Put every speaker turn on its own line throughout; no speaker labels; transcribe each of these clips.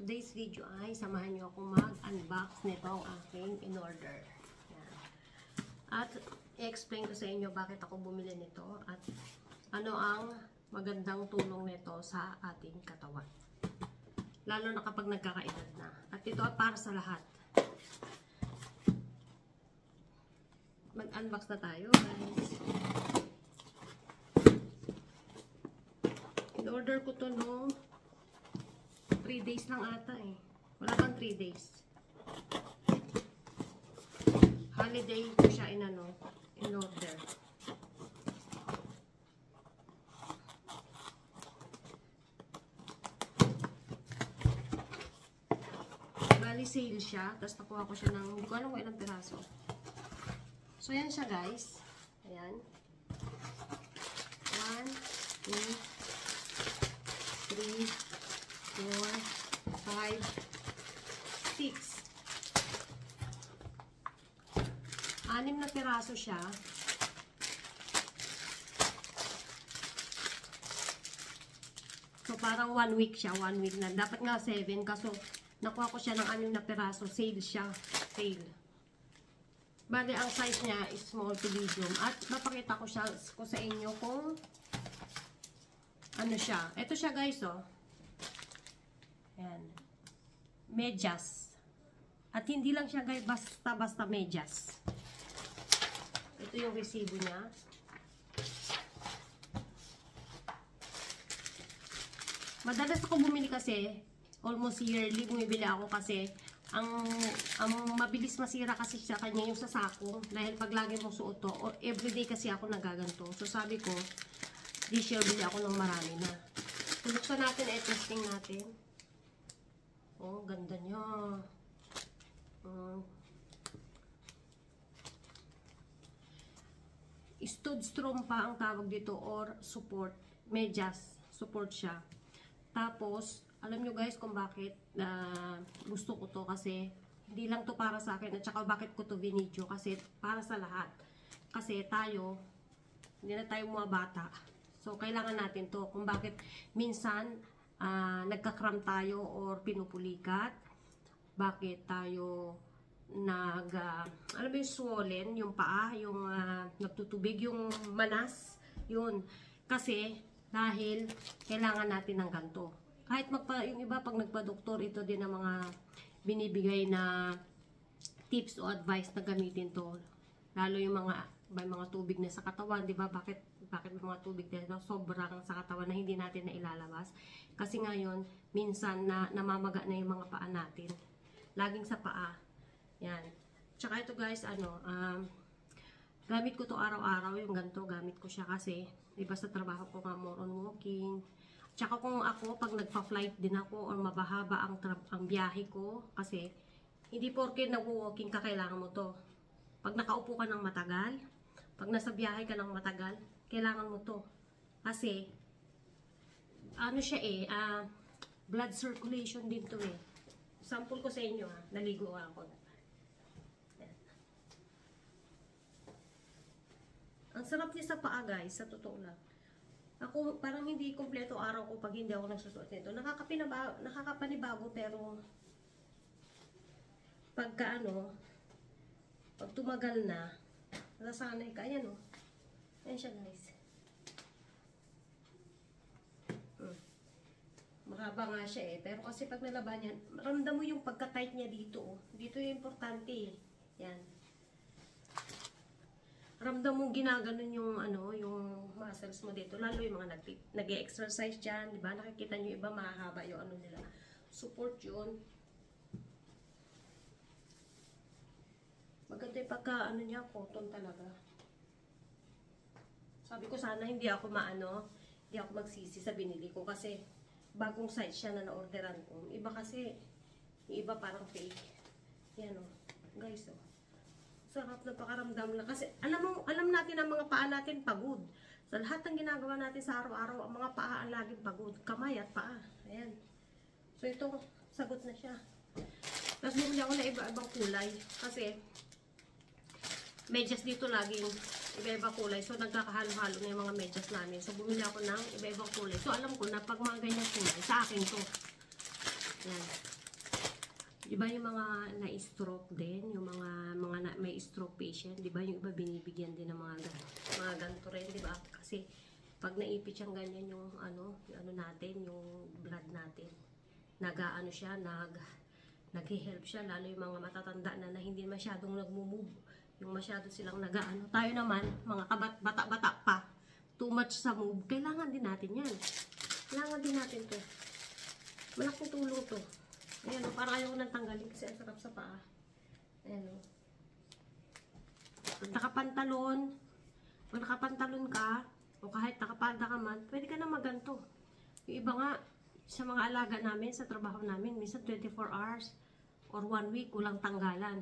today's video ay samahan nyo ako mag-unbox nito ang aking in-order. At i-explain ko sa inyo bakit ako bumili nito at ano ang magandang tulong nito sa ating katawan. Lalo na kapag nagkakaedad na. At ito ay para sa lahat. Mag-unbox na tayo, guys. In-order ko to no 3 days lang ata eh. Wala bang 3 days. Holiday ko siya in-order. Bali sale siya. Tapos nakuha ko siya ng, hindi ko alam kung ilang piraso. So yan siya guys. Ayan. 1, 2, 3, 4, 5, 6. 6 na piraso siya. So, parang 1 week siya. 1 week na. Dapat nga 7. Kaso, nakuha ko siya ng 6 na piraso. Sale siya. Sale. Bale, ang size niya is small to medium. At, mapakita ko sa inyo kung ano siya. Ito siya guys, oh. Ayan. Medyas. At hindi lang siya guys basta-basta medyas. Ito yung resibo niya. Madalas ako bumili kasi, almost yearly bumibili ako kasi ang mabilis masira kasi sa kanya yung sa sako. Dahil pag lagi mong suot to, or everyday kasi ako nagaganto. So sabi ko, this year bili ako ng marami na. Buksan natin, testing natin. Oh, ganda niya. Studstrom pa ang tawag dito or support. Medyas. Support siya. Tapos, alam nyo guys kung bakit gusto ko to kasi hindi lang to para sa akin at saka bakit ko to binidyo kasi para sa lahat. Kasi tayo, hindi na tayo mga bata. So, kailangan natin to kung bakit minsan nagkakram tayo or pinupulikat. Bakit tayo alam mo yung swollen, yung paa, yung nagtutubig, yung manas, yun. Kasi, dahil kailangan natin ng ganito. Kahit yung iba, pag nagpa-doktor, ito din ang mga binibigay na tips o advice na gamitin to. Lalo yung may mga tubig na sa katawan, di ba? Bakit may mga tubig na sobrang sa katawan na hindi natin na ilalabas? Kasi ngayon, minsan namamaga na yung mga paa natin. Laging sa paa. Yan. Tsaka ito guys, gamit ko to araw-araw, yung ganito, gamit ko siya kasi, di ba sa trabaho ko nga more on walking. Tsaka kung ako, pag nagpa-flight din ako or mabahaba ang biyahe ko, kasi hindi porke nag-walking ka, kailangan mo to. Pag nakaupo ka ng matagal, pag nasa biyahe ka ng matagal, kailangan mo to. Kasi, ano siya blood circulation din to eh. Sample ko sa inyo naligo ako. Ang sarap niya sa paa guys, sa totoo lang. Ako, parang hindi kompleto araw ko pag hindi ako nagsusuot nito. Nakakapanibago pero pagka pag tumagal na, nasanay ka. Ayan o. Ayan siya guys. Mahaba nga siya eh. Pero kasi pag nalaban yan, ramdam mo yung pagka-tight niya dito. Oh. Dito yung importante eh. Yan. Ramdam mo ginaganon yung yung muscles mo dito. Lalo yung mga nag-exercise dyan. Diba? Nakikita nyo iba mahaba yung nila. Support yun. Maganda yung pagka niya, cotton talaga. Sabi ko sana hindi ako hindi ako magsisi sa binili ko kasi bagong size siya na na-orderan ko. Iba kasi, yung iba parang fake. Yan o. Guys o. Sarap na pakaramdam na. Kasi alam natin ang mga paa natin pagod. Sa lahat ng ginagawa natin sa araw-araw, ang mga paa ang laging pagod. Kamay at paa. Ayan. So ito, sagot na siya. Tapos bumili ako na iba-ibang kulay. Kasi, medyas dito laging iba-ibang kulay. So, nagkakahalo-halo na yung mga medyas namin. So, bumili ako ng iba-ibang kulay. So, alam ko na pag mga ganyan kulay, sa akin to. Yan. Di ba yung mga na-stroke din, yung mga may stroke patient, di ba yung iba binibigyan din ng mga ganito rin, di ba? Kasi pag naipit siyang ganyan yung ano natin, yung blood natin, nag-aano siya, nag-help siya, lalo yung mga matatanda na hindi masyadong nagmo-move, yung masyado silang nag-aano. Tayo naman, mga bata-bata pa, too much sa move, kailangan din natin yan. Kailangan din natin to. Malaking tulong to. Ayan o, parang ayaw ko nang tanggalin kasi ang sarap sa paa. Ayan o. Pag nakapantalon ka, o kahit nakapanda ka man, pwede ka na maganto. Yung iba nga, sa mga alaga namin, sa trabaho namin, minsan 24 hours or 1 week, kulang tanggalan.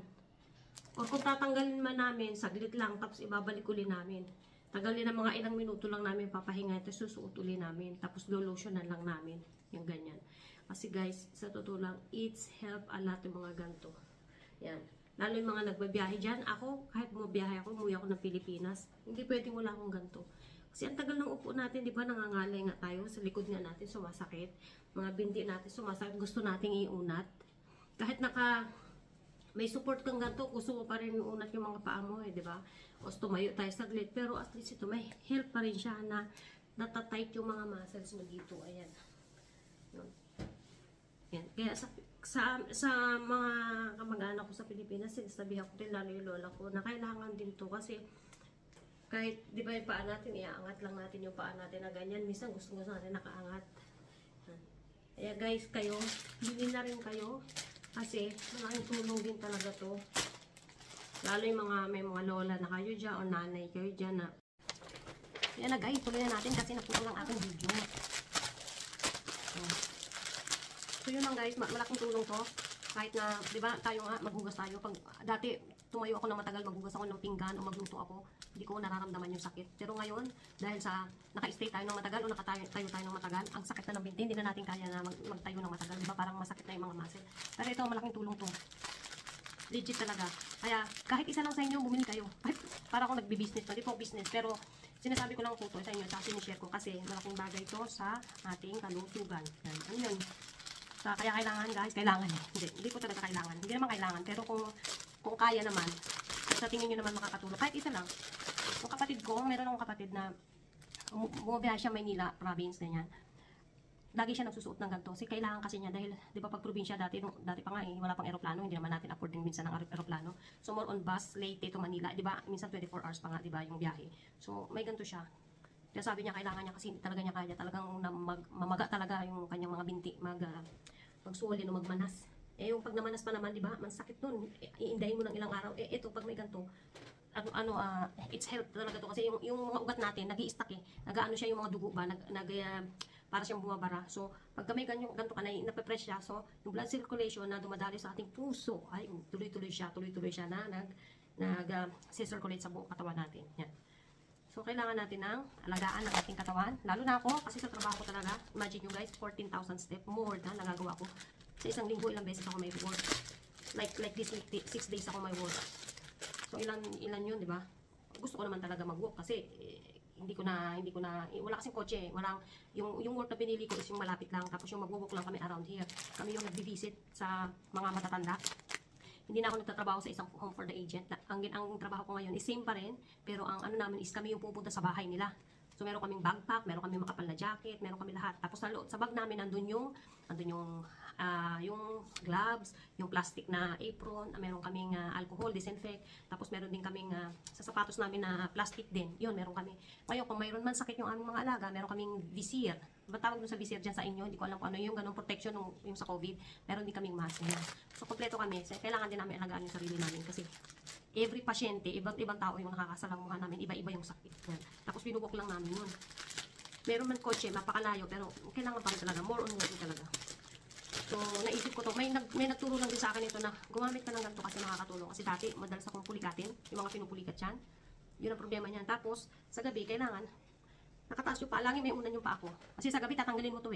Or kung tatanggalin man namin, saglit lang, tapos ibabalik uli namin. Tagalin ng mga ilang minuto lang namin papahinga, tapos susuot uli namin, tapos lolotionan lang namin. Yung ganyan. Kasi guys, sa totoo lang, it's help a lot yung mga ganito. Yan. Lalo yung mga nagbabiyahe dyan. Ako, kahit bumabiyahe ako, umuwi ako ng Pilipinas, hindi pwedeng wala akong ganito. Kasi ang tagal ng upo natin, di ba, nangangalay nga tayo, sa likod nga natin sumasakit, mga binti natin sumasakit, gusto nating iunat. Kahit may support kang ganito, gusto mo pa rin iunat yung mga paa mo, di ba? O tumayo tayo saglit, pero at least ito, may help pa rin siya na natatight yung mga muscles mo dito. Ayan. Yan. Kaya sa mga kamag-anak ko sa Pilipinas, sinasabihan ko din, lalo yung lola ko, na kailangan din to kasi kahit, di ba yung paa natin, iaangat lang natin yung paa natin na ganyan. Minsan gusto natin nakaangat. Kaya guys, kayo, bili na rin kayo kasi malaking tulong din talaga to. Lalo yung may mga lola na kayo dyan o nanay kayo dyan na. Yan na guys, tuloy na natin kasi napuno lang ating video. So yun lang guys, malaking tulong to. Kahit na, di ba, tayo nga, maghugas tayo. Pag dati, tumayo ako ng matagal, maghugas ako ng pinggan o magluto ako, hindi ko nararamdaman yung sakit. Pero ngayon, dahil sa naka-stay tayo ng matagal o nakatayo tayo ng matagal, ang sakit na ng binti, hindi na natin kaya na magtayo ng matagal. Di ba, parang masakit na yung mga muscle. Pero ito, malaking tulong to. Legit talaga. Kaya, kahit isa lang sa inyo, bumili kayo. Kahit para akong nagbi-business, hindi po business, pero sinasabi ko lang po to sa inyo, sa sinishare ko kasi malaking bagay to sa ating kalusugan. Yan. Ano yun? Kaya kailangan guys, kailangan hindi ko talaga kailangan. Hindi naman kailangan, pero kung kaya naman, sa tingin nyo naman makakatulong. Kahit isa lang. Yung kapatid ko, meron akong kapatid na bumabiyahe siya Maynila, province na yan. Lagi siya nagsusuot ng ganito. Kasi kailangan kasi niya dahil, di ba pag probinsya dati pa nga wala pang eroplano, hindi naman natin afford din minsan ng eroplano. So more on bus, Leyte to Manila, di ba? Minsan 24 hours pa nga, di ba, yung biyahe. So may ganito siya. Kaya sabi niya, kailangan niya kasi talaga niya kaya, talagang mamaga talaga yung kanyang mga binti, magsuwalin o magmanas. Yung pag namanas pa naman, di ba, masakit nun. Iindahin mo ng ilang araw. Ito, pag may ganito, it's help talaga to kasi yung mga ugat natin, nag-i-stack nag-ano siya yung mga dugo ba, para siyang bumabara. So, pag may ganito ka na, nape-press siya, so, yung blood circulation na dumadali sa ating puso, ay tuloy-tuloy siya na nag-circulate sa buong katawan natin. Yan. So, kailangan natin ng alagaan ng ating katawan. Lalo na ako, kasi sa trabaho ko talaga, imagine nyo guys, 14,000 steps, more na nagagawa ko. Sa isang linggo, ilang beses ako may work. Like this week, 6 days ako may work. So, ilan yun, di ba? Gusto ko naman talaga mag-work kasi, hindi ko na, wala kasing kotse, yung work na pinili ko is yung malapit lang, tapos yung mag-work lang kami around here. Kami yung nag-visit sa mga matatanda. Hindi na ako nagtatrabaho sa isang home for the agent. Ang trabaho ko ngayon is same pa rin, pero ang ano namin is kami yung pupunta sa bahay nila. So meron kaming backpack, meron kaming makapal na jacket, meron kami lahat. Tapos sa bag namin nandun yung gloves, yung plastic na apron, meron kaming alcohol, disinfect. Tapos meron din kaming sa sapatos namin na plastic din. Yun, meron kami. Ngayon, kung mayroon man sakit yung aming mga alaga, meron kaming visir. Batawag dun sa visir dyan sa inyo, hindi ko alam kung ano yung ganong protection yung sa COVID. Meron din kaming mask. So, kompleto kami. So, kailangan din namin alagaan yung sarili namin kasi every pasyente, ibang tao yung nakakasalamuhan namin, iba-iba yung sakit. Yan. Tapos binubok lang namin yun. Meron man kotse, mapakalayo, pero kailangan pa rin talaga. More on walking talaga. So, naisip ko to. May nagturo lang din sa akin ito na gumamit ka ng ganito kasi makakatulong. Kasi dati, madalas akong pulikatin, yung mga pinupulikat yan. Yun ang problema niyan. Tapos, sa gabi, kailangan nakataas yung paa. Lagi may unan yung paa ko. Kasi sa gabi, tatanggalin mo to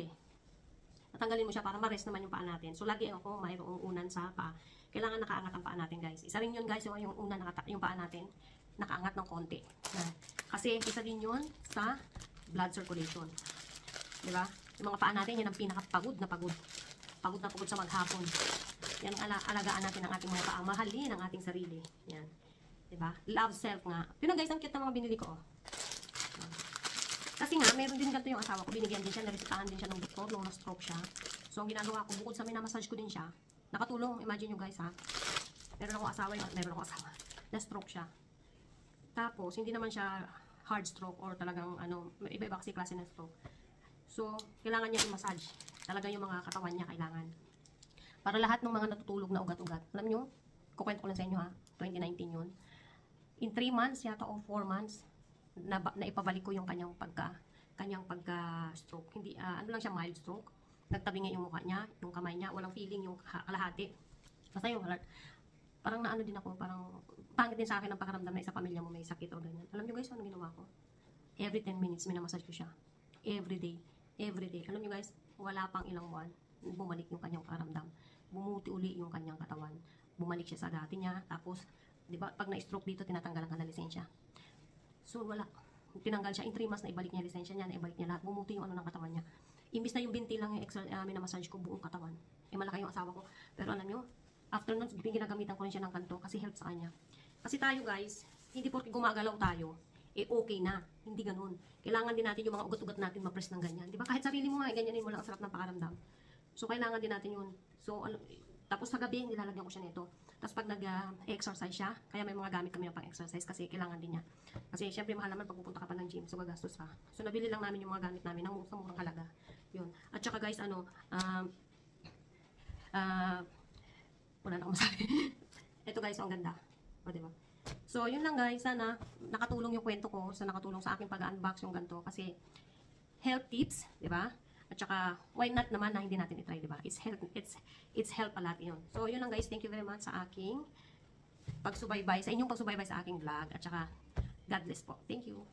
Tatanggalin mo siya para ma-rest naman yung paa natin. So, lagi ako mayroong unan sa paa. Kailangan nakaangat ang paa natin, guys. Isa rin yun, guys, yung unan, yung paa natin, nakaangat ng konti. Kasi, isa din yun sa blood circulation. Diba? Yung mga paa natin, yan ang pinakapagod na pagod. Pagod na pagod sa maghapon. Yan ang alagaan natin ang ating mga paa. Mahalin ang ating sarili. Yan. Diba? Love self nga. Yun na guys, ang cute ng mga binili ko. Oh. Kasi nga, meron din ganito yung asawa ko. Binigyan din siya, naresitahan din siya ng doktor nung na-stroke siya. So, ang ginagawa ko, bukod sa minamassage ko din siya, nakatulong, imagine nyo guys ha. Meron akong asawa, na-stroke siya. Tapos, hindi naman siya hard stroke or talagang ano, iba-iba kasi klase ng stroke. So, kailangan niya i-massage. Talaga yung mga katawan niya kailangan. Para lahat ng mga natutulog na ugat-ugat. Alam nyo, kukwento ko lang sa inyo ha, 2019 yun. In 3 months yata o 4 months, naipabalik ko yung kanyang pagka-stroke. Hindi, ano lang siya, mild stroke. Nagtabi nga yung mukha niya, yung kamay niya, walang feeling yung kalahati. Basta yung parang naano din ako, parang pangit din sa akin ang pakaramdam na isa pamilya mo may sakit o ganyan. Alam nyo guys, ano ginawa ko? Every 10 minutes, minamassage ko siya. Every day. Alam nyo guys, wala pang ilang buwan, bumalik yung kanyang pakaramdam. Bumuti uli yung kanyang katawan. Bumalik siya sa dati niya, tapos di ba, pag na-stroke dito, tinatanggalan ka na lisensya. So, wala. Tinanggal siya. In 3 months, naibalik niya lisensya niya, naibalik niya lahat. Bumuti yung ano ng katawan niya. Imbis na yung binti lang yung minamassage ko, buong katawan. Malaki yung asawa ko. Pero alam nyo, after nun, ginagamitan ko rin siya ng kanto kasi help sa kanya. Kasi tayo guys, hindi porke gumagalaw tayo, okay na. Hindi ganun. Kailangan din natin yung mga ugat-ugat natin ma-press ng ganyan. Di ba? Kahit sarili mo nga, ganyanin mo lang, ang sarap ng pakaramdam. So, kailangan din natin yun. So, tapos sa gabi, nilalagyan ko siya nito. Tapos pag nag-exercise siya, kaya may mga gamit kami ng pang-exercise kasi kailangan din niya. Kasi syempre mahal naman pag pupunta ka pa ng gym, so gagastos ka. So nabili lang namin yung mga gamit namin ng murang halaga. Yun. At saka guys, wala na akong masabi. Ito guys, ang ganda. O, diba? So yun lang guys, sana nakatulong yung kwento ko, nakatulong sa aking pag-unbox yung ganito. Kasi health tips, diba? At saka, why not naman na hindi natin itry, diba? It's help a lot yun. So, yun lang guys. Thank you very much sa aking pagsubaybay, sa inyong pagsubaybay sa aking vlog. At saka, God bless po. Thank you.